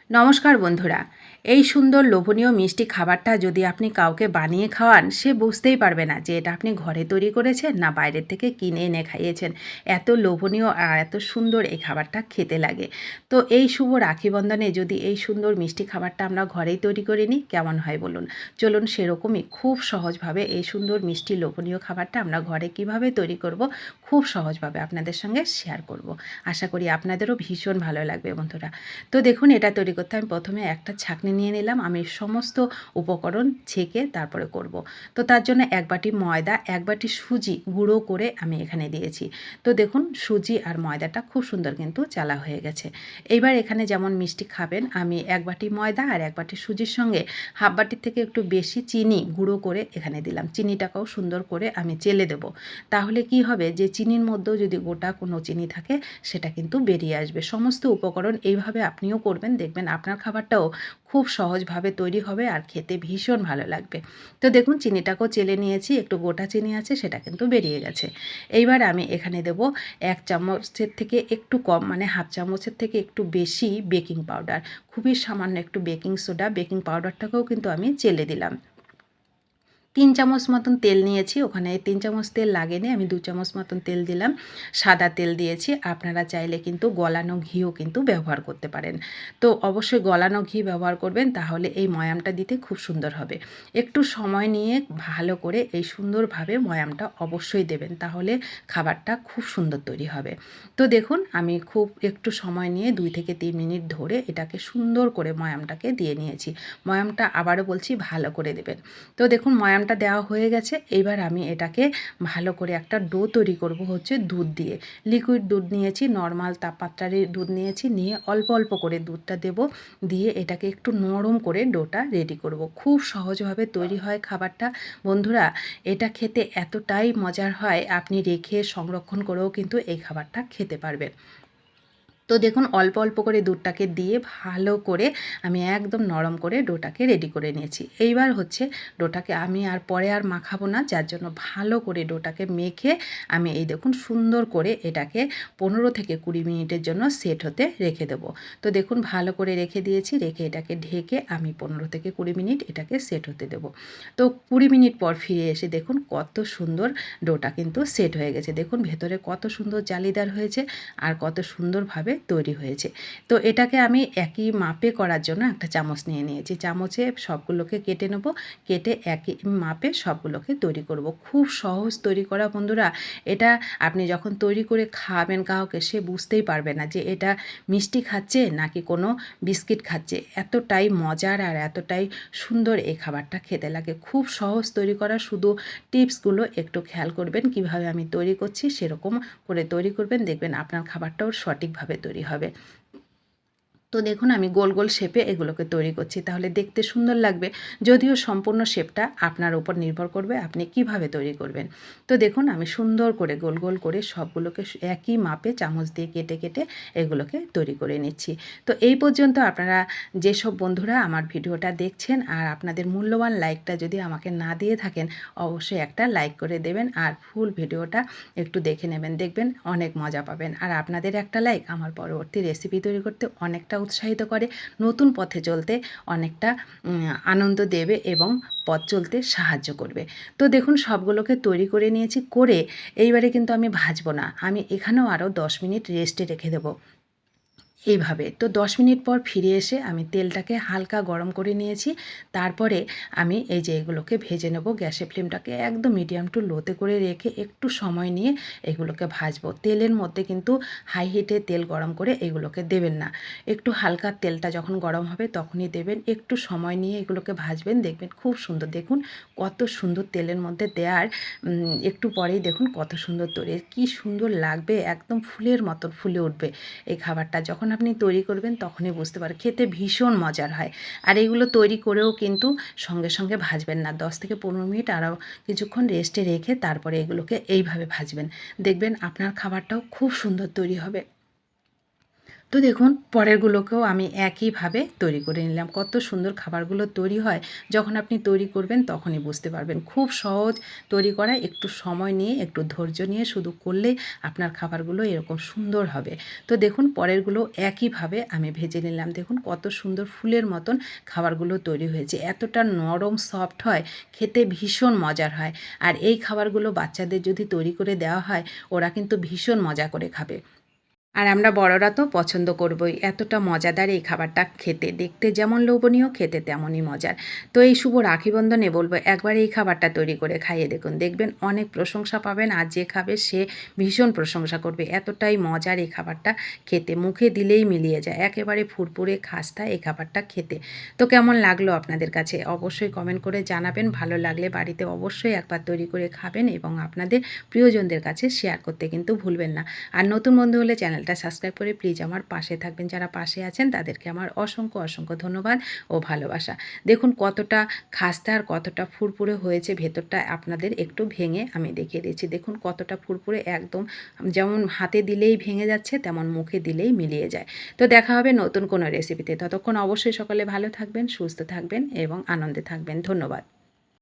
নমস্কার বন্ধুরা, এই সুন্দর লোভনীয় মিষ্টি খাবারটা যদি আপনি কাউকে বানিয়ে খাওয়ান, সে বুঝতেই পারবে না যে এটা আপনি ঘরে তৈরি করেছেন না বাইরের থেকে কিনে এনে খাইয়েছেন। এত লোভনীয় আর এত সুন্দর এই খাবারটা খেতে লাগে। তো এই শুভ রাখি বন্ধনে যদি এই সুন্দর মিষ্টি খাবারটা আমরা ঘরেই তৈরি করে নিই, কেমন হয় বলুন? চলুন সেরকমই খুব সহজভাবে এই সুন্দর মিষ্টি লোভনীয় খাবারটা আমরা ঘরে কিভাবে তৈরি করব, খুব সহজভাবে আপনাদের সঙ্গে শেয়ার করব। আশা করি আপনাদেরও ভীষণ ভালো লাগবে বন্ধুরা। তো দেখুন, এটা তৈরি করতে আমি প্রথমে একটা ছাঁকনি নিয়ে নিলাম। আমি সমস্ত উপকরণ ছেঁকে তারপরে করব। তো তার জন্য এক বাটি ময়দা, এক বাটি সুজি গুঁড়ো করে আমি এখানে দিয়েছি। তো দেখুন, সুজি আর ময়দাটা খুব সুন্দর কিন্তু চালা হয়ে গেছে। এইবার এখানে যেমন মিষ্টি খাবেন, আমি এক বাটি ময়দা আর এক বাটি সুজির সঙ্গে হাফ বাটির থেকে একটু বেশি চিনি গুঁড়ো করে এখানে দিলাম। চিনিটাকেও সুন্দর করে আমি চেলে দেব। তাহলে কি হবে, যে চিনির মধ্যেও যদি গোটা কোনো চিনি থাকে সেটা কিন্তু বেরিয়ে আসবে। সমস্ত উপকরণ এইভাবে আপনিও করবেন, দেখবেন আপনার খাবারটাও খুব সহজভাবে তৈরি হবে আর খেতে ভীষণ ভালো লাগবে। তো দেখুন, চিনিটাকেও চেলে নিয়েছি, একটু গোটা চিনি আছে সেটা কিন্তু বেরিয়ে গেছে। এইবার আমি এখানে দেব 1 চামচের থেকে একটু কম, মানে হাফ চামচের থেকে একটু বেশি বেকিং পাউডার। খুবই সামান্য একটু বেকিং সোডা, বেকিং পাউডারটাকেও কিন্তু আমি চেলে দিলাম। 3 চামচ মতন তেল নিয়েছি, ওখানে 3 চামচ তেল লাগেনি, আমি 2 চামচ মতন তেল দিলাম। সাদা তেল দিয়েছি, আপনারা চাইলে কিন্তু গলানো ঘিও কিন্তু ব্যবহার করতে পারেন। তো অবশ্যই গলানো ঘি ব্যবহার করবেন, তাহলে এই ময়ামটা দিতে খুব সুন্দর হবে। একটু সময় নিয়ে ভালো করে এই সুন্দরভাবে ময়ামটা অবশ্যই দেবেন, তাহলে খাবারটা খুব সুন্দর তৈরি হবে। তো দেখুন, আমি খুব একটু সময় নিয়ে 2 থেকে 3 মিনিট ধরে এটাকে সুন্দর করে ময়ামটাকে দিয়ে নিয়েছি। ময়ামটা আবারও বলছি ভালো করে দেবেন। তো দেখুন, ময়ামটা দেওয়া হয়ে গেছে। এইবার আমি এটাকে ভালো করে একটা ডো তৈরি করব হচ্ছে দুধ দিয়ে। লিকুইড দুধ নিয়েছি, নর্মাল তাপমাত্রার দুধ নিয়েছি, নিয়ে অল্প অল্প করে দুধটা দেব, দিয়ে এটাকে একটু নরম করে ডোটা রেডি করব। খুব সহজভাবে তৈরি হয় খাবারটা বন্ধুরা। এটা খেতে এতটাই মজার হয়, আপনি রেখে সংরক্ষণ করেও কিন্তু এই খাবারটা খেতে পারবেন। তো দেখুন, অল্প অল্প করে দুধটাকে দিয়ে ভালো করে আমি একদম নরম করে ডোটাকে রেডি করে নিয়েছি। এইবার হচ্ছে ডোটাকে আমি আর পরে আর মাখাবো না, যার জন্য ভালো করে ডোটাকে মেখে আমি এই দেখুন সুন্দর করে এটাকে 15 থেকে 20 মিনিটের জন্য সেট হতে রেখে দেবো। তো দেখুন, ভালো করে রেখে দিয়েছি, রেখে এটাকে ঢেকে আমি 15 থেকে 20 মিনিট এটাকে সেট হতে দেবো। তো 20 মিনিট পর ফিরে এসে দেখুন কত সুন্দর ডোটা কিন্তু সেট হয়ে গেছে। দেখুন ভেতরে কত সুন্দর জালিদার হয়েছে আর কত সুন্দরভাবে তৈরি হয়েছে। তো এটাকে আমি একই মাপে করার জন্য একটা চামচ নিয়ে নিয়েছি। চামচে সবগুলোকে কেটে নেব, কেটে একই মাপে সবগুলোকে তৈরি করব। খুব সহজ তৈরি করা বন্ধুরা। এটা আপনি যখন তৈরি করে খাওয়াবেন কাউকে, সে বুঝতেই পারবে না যে এটা মিষ্টি খাচ্ছে নাকি কোনো বিস্কিট খাচ্ছে। এতটাই মজার আর এতটাই সুন্দর এই খাবারটা খেতে লাগে। খুব সহজ তৈরি করা, শুধু টিপসগুলো একটু খেয়াল করবেন, কিভাবে আমি তৈরি করছি সেরকম করে তৈরি করবেন, দেখবেন আপনার খাবারটাও সঠিকভাবে তৈরি হবে। তো দেখুন, আমি গোল গোল শেপে এগুলোকে তৈরি করছি, তাহলে দেখতে সুন্দর লাগবে। যদিও সম্পূর্ণ শেপটা আপনার উপর নির্ভর করবে আপনি কিভাবে তৈরি করবেন। তো দেখুন, আমি সুন্দর করে গোল গোল করে সবগুলোকে একই মাপে চামচ দিয়ে কেটে কেটে এগুলোকে তৈরি করে নিচ্ছি। তো এই পর্যন্ত আপনারা যেসব বন্ধুরা আমার ভিডিওটা দেখছেন আর আপনাদের মূল্যবান লাইকটা যদি আমাকে না দিয়ে থাকেন, অবশ্যই একটা লাইক করে দেবেন আর ফুল ভিডিওটা একটু দেখে নেবেন, দেখবেন অনেক মজা পাবেন। আর আপনাদের একটা লাইক আমার পরবর্তী রেসিপি তৈরি করতে অনেকটা উৎসাহিত করে, নতুন পথে চলতে অনেকটা আনন্দ দেবে এবং পথ চলতে সাহায্য করবে। তো দেখুন, সবগুলোকে তৈরি করে নিয়েছি, করে এইবারে কিন্তু আমি ভাজবো না, আমি এখানেও আরও 10 মিনিট রেস্টে রেখে দেবো এইভাবে। তো 10 মিনিট পর ফিরে এসে আমি তেলটাকে হালকা গরম করে নিয়েছি। তারপরে আমি এই যে এগুলোকে ভেজে নেব। গ্যাসের ফ্লেমটাকে একদম মিডিয়াম টু লোতে করে রেখে একটু সময় নিয়ে এগুলোকে ভাজবো। তেলের মধ্যে কিন্তু হাই হিটে তেল গরম করে এগুলোকে দেবেন না। একটু হালকা তেলটা যখন গরম হবে তখনই দেবেন। একটু সময় নিয়ে এগুলোকে ভাজবেন, দেখবেন খুব সুন্দর। দেখুন কত সুন্দর তেলের মধ্যে দেওয়ার একটু পরেই দেখুন কত সুন্দর তৈরি, কি সুন্দর লাগবে, একদম ফুলের মতন ফুলে উঠবে এই খাবারটা। যখন আপনি তৈরি করবেন তখনই বুঝতে পারবেন, খেতে ভীষণ মজার হয়। আর এগুলো তৈরি করেও কিন্তু সঙ্গে সঙ্গে ভাজবেন না, 10 থেকে 15 মিনিট আরও কিছুক্ষণ রেস্টে রেখে তারপরে এগুলোকে এইভাবে ভাজবেন, দেখবেন আপনার খাবারটাও খুব সুন্দর তৈরি হবে। তো দেখুন পরেরগুলোকেও আমি একইভাবে তৈরি করে নিলাম। কত সুন্দর খাবারগুলো তৈরি হয়, যখন আপনি তৈরি করবেন তখনই বুঝতে পারবেন। খুব সহজ তৈরি করা, একটু সময় নিয়ে, একটু ধৈর্য নিয়ে শুধু করলেই আপনার খাবারগুলো এরকম সুন্দর হবে। তো দেখুন পরেরগুলো একইভাবে আমি ভেজে নিলাম। দেখুন কত সুন্দর ফুলের মতন খাবারগুলো তৈরি হয়েছে। এতটা নরম সফট হয়, খেতে ভীষণ মজার হয়। আর এই খাবারগুলো বাচ্চাদের যদি তৈরি করে দেওয়া হয়, ওরা কিন্তু ভীষণ মজা করে খাবে। আর আমরা বড়রা তো পছন্দ করবই। এতটা মজাদার এই খাবারটা খেতে। দেখতে যেমন লোভনীয়, খেতে তেমনই মজার। তো এই শুভ রাখি বন্ধনে বলব, একবার এই খাবারটা তৈরি করে খাইয়ে দেখুন। দেখবেন অনেক প্রশংসা পাবেন, আর যে খাবে সে ভীষণ প্রশংসা করবে। এতটাই মজার এই খাবারটা খেতে, মুখে দিলেই মিলিয়ে যায়। একেবারে ফুরফুরে খাস্তা এই খাবারটা খেতে। তো কেমন লাগলো আপনাদের কাছে? অবশ্যই কমেন্ট করে জানাবেন। ভালো লাগলে বাড়িতে অবশ্যই একবার তৈরি করে খাবেন এবং আপনাদের প্রিয়জনদের কাছে শেয়ার করতে কিন্তু ভুলবেন না। আর নতুন বন্ধু হলে চ্যানেলটা সাবস্ক্রাইব করে প্লিজ আমার পাশে থাকবেন। যারা পাশে আছেন তাদেরকে আমার অসংখ্য অসংখ্য ধন্যবাদ ও ভালোবাসা। দেখুন কতটা খাস্তা আর কতটা ফুরফুরে হয়েছে ভেতরটা, আপনাদের একটু ভেঙে আমি দেখিয়ে দিচ্ছি। দেখুন কতটা ফুরফুরে, একদম যেমন হাতে দিলেই ভেঙে যাচ্ছে, তেমন মুখে দিলেই মিলিয়ে যায়। তো দেখা হবে নতুন কোনো রেসিপিতে। ততক্ষণ অবশ্যই সকলে ভালো থাকবেন, সুস্থ থাকবেন এবং আনন্দে থাকবেন। ধন্যবাদ।